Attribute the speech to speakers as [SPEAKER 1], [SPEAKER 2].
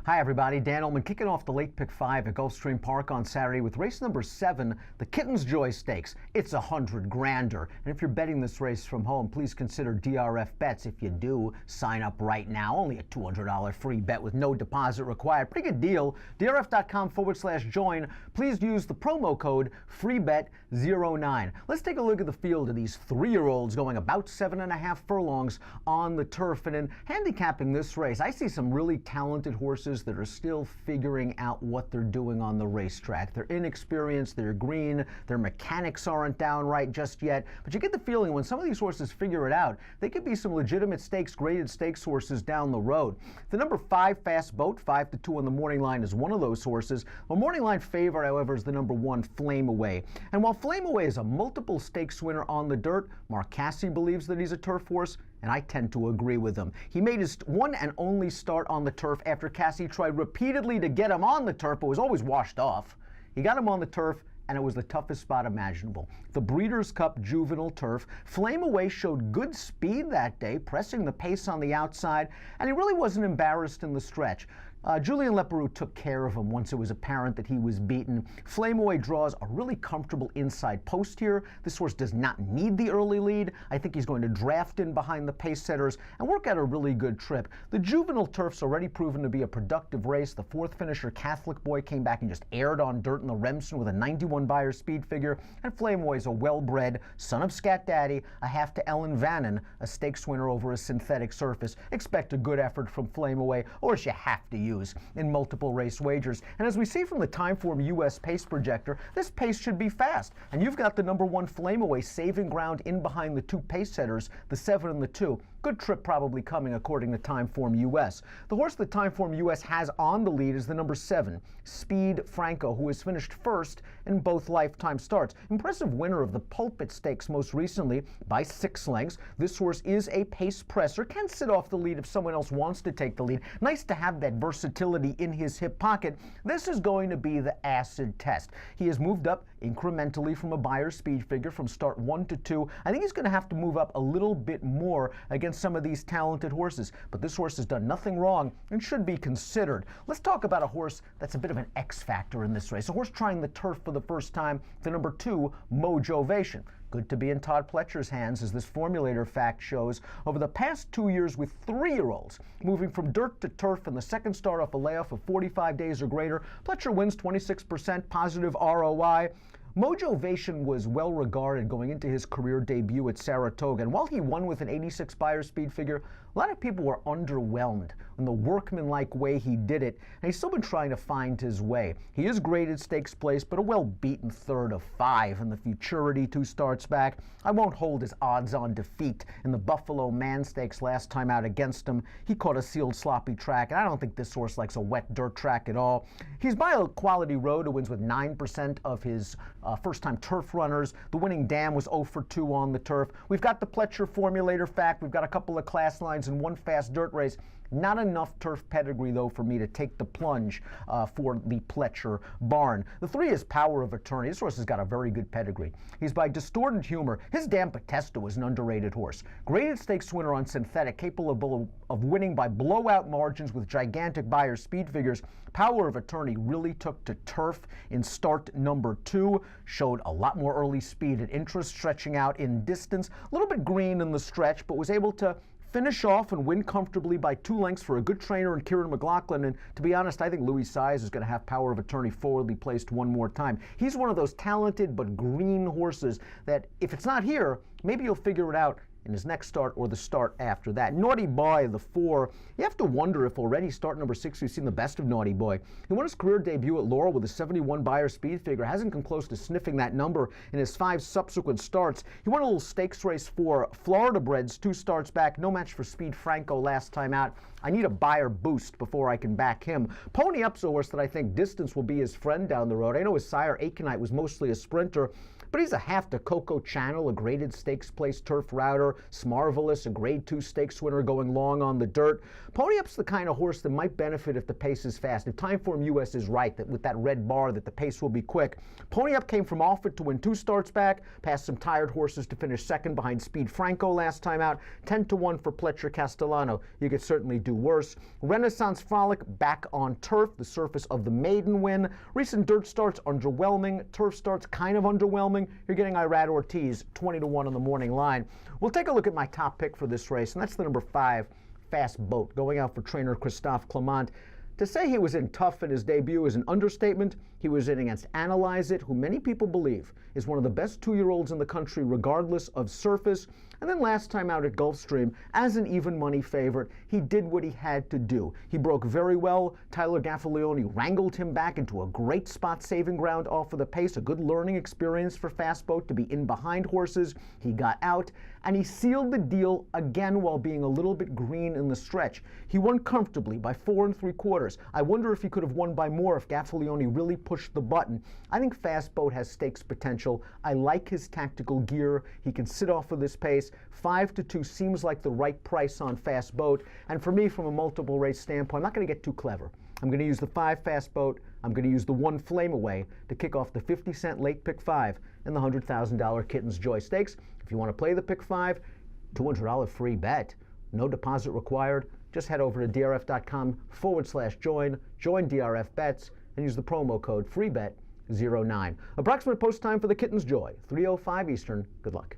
[SPEAKER 1] Hi everybody, Dan Illman kicking off the late pick 5 at Gulfstream Park on Saturday with race number 7, the Kitten's Joy Stakes. It's $100,000. And if you're betting this race from home, please consider DRF bets. If you do, sign up right now. Only a $200 free bet with no deposit required. Pretty good deal. DRF.com/join. Please use the promo code FREEBET09. Let's take a look at the field of these 3-year-olds going about 7.5 furlongs on the turf. And in handicapping this race, I see some really talented horses that are still figuring out what they're doing on the racetrack. They're inexperienced, they're green, their mechanics aren't down right just yet, but you get the feeling when some of these horses figure it out, they could be some legitimate stakes, graded stakes horses down the road. The number 5 Fast Boat, 5-2 on the morning line, is one of those horses. The morning line favorite, however, is the number 1 Flame Away. And while Flame Away is a multiple stakes winner on the dirt, Mark Casse believes that he's a turf horse, and I tend to agree with him. He made his one and only start on the turf after Casse tried repeatedly to get him on the turf, but was always washed off. He got him on the turf, and it was the toughest spot imaginable. The Breeders' Cup Juvenile Turf. Flame Away showed good speed that day, pressing the pace on the outside, and he really wasn't embarrassed in the stretch. Julien Leparoux took care of him once it was apparent that he was beaten. Flame Away draws a really comfortable inside post here. This horse does not need the early lead. I think he's going to draft in behind the pace setters and work out a really good trip. The Juvenile Turf's already proven to be a productive race. The 4th finisher, Catholic Boy, came back and just aired on dirt in the Remsen with a 91 Beyer speed figure. And Flame Away is a well-bred son of Scat Daddy, a half to Ellen Vannon, a stakes winner over a synthetic surface. Expect a good effort from Flame Away, or you have to use in multiple race wagers. And as we see from the Timeform US pace projector, this pace should be fast. And you've got the number 1 Flame Away saving ground in behind the 2 pace setters, the 7 and the 2. Good trip probably coming according to Timeform US. The horse that Timeform US has on the lead is the number 7, Speed Franco, who has finished first in both lifetime starts. Impressive winner of the Pulpit Stakes most recently by 6 lengths. This horse is a pace presser, can sit off the lead if someone else wants to take the lead. Nice to have that versatility in his hip pocket. This is going to be the acid test. He has moved up incrementally from a Beyer speed figure from start 1 to 2. I think he's going to have to move up a little bit more against some of these talented horses, but this horse has done nothing wrong and should be considered. Let's talk about a horse that's a bit of an X factor in this race. A horse trying the turf for the first time, the number 2, Mojovation. Good to be in Todd Pletcher's hands, as this formulator fact shows. Over the past 2 years with 3-year-olds, moving from dirt to turf in the second start off a layoff of 45 days or greater, Pletcher wins 26% positive ROI. Mojovation was well regarded going into his career debut at Saratoga, and while he won with an 86 Beyer speed figure, a lot of people were underwhelmed in the workmanlike way he did it, and he's still been trying to find his way. He is graded stakes place, but a well-beaten 3rd of 5 in the Futurity 2 starts back. I won't hold his odds-on defeat in the Buffalo Man Stakes last time out against him. He caught a sealed sloppy track, and I don't think this horse likes a wet dirt track at all. He's by a quality road who wins with 9% of his first-time turf runners. The Winning Dam was 0 for 2 on the turf. We've got the Pletcher formulator fact. We've got a couple of class lines and 1 fast dirt race. Not enough turf pedigree, though, for me to take the plunge for the Pletcher barn. The 3 is Power of Attorney. This horse has got a very good pedigree. He's by Distorted Humor. His Dam Potesta was an underrated horse. Graded stakes winner on synthetic, capable of winning by blowout margins with gigantic Beyer speed figures. Power of Attorney really took to turf in start number 2, showed a lot more early speed and interest, stretching out in distance, a little bit green in the stretch, but was able to finish off and win comfortably by 2 lengths for a good trainer in Kieran McLaughlin. And to be honest, I think Louis Size is going to have Power of Attorney forwardly placed one more time. He's one of those talented but green horses that if it's not here, maybe you'll figure it out in his next start or the start after that. Naughty Boy, the 4. You have to wonder if already start number 6 we've seen the best of Naughty Boy. He won his career debut at Laurel with a 71 Beyer speed figure. Hasn't come close to sniffing that number in his 5 subsequent starts. He won a little stakes race for Florida Breds 2 starts back. No match for Speed Franco last time out. I need a Beyer boost before I can back him. Pony Up's a horse that I think distance will be his friend down the road. I know his sire, Aconite, was mostly a sprinter, but he's a half to Coco Channel, a graded stakes place turf router. 4, Smarvelous, a grade 2 stakes winner going long on the dirt. Pony Up's the kind of horse that might benefit if the pace is fast. If Timeform US is right, that with that red bar that the pace will be quick. Pony Up came from Offutt to win 2 starts back, passed some tired horses to finish second behind Speed Franco last time out. 10-1 for Pletcher Castellano. You could certainly do worse. Renaissance Frolic back on turf, the surface of the maiden win. Recent dirt starts underwhelming, turf starts kind of underwhelming. You're getting Irad Ortiz 20-1 on the morning line. We'll take a look at my top pick for this race, and that's the number 5, Fast Boat, going out for trainer Christophe Clement. To say he was in tough in his debut is an understatement. He was in against Analyze It, who many people believe is one of the best 2-year-olds in the country regardless of surface. And then last time out at Gulfstream, as an even money favorite, he did what he had to do. He broke very well. Tyler Gaffalione wrangled him back into a great spot saving ground off of the pace, a good learning experience for Fast Boat to be in behind horses. He got out, and he sealed the deal again while being a little bit green in the stretch. He won comfortably by 4 3/4. I wonder if he could have won by more if Gaffalione really pushed the button. I think Fast Boat has stakes potential. I like his tactical gear. He can sit off of this pace. 5-2 seems like the right price on Fast Boat. And for me, from a multiple race standpoint, I'm not going to get too clever. I'm going to use the 5 Fast Boat. I'm going to use the 1 Flame Away to kick off the 50-cent late pick 5 and the $100,000 Kitten's Joy Stakes. If you want to play the pick 5, $200 free bet. No deposit required. Just head over to drf.com/join, join DRF Bets, and use the promo code FREEBET09. Approximate post time for the Kitten's Joy, 3:05 Eastern. Good luck.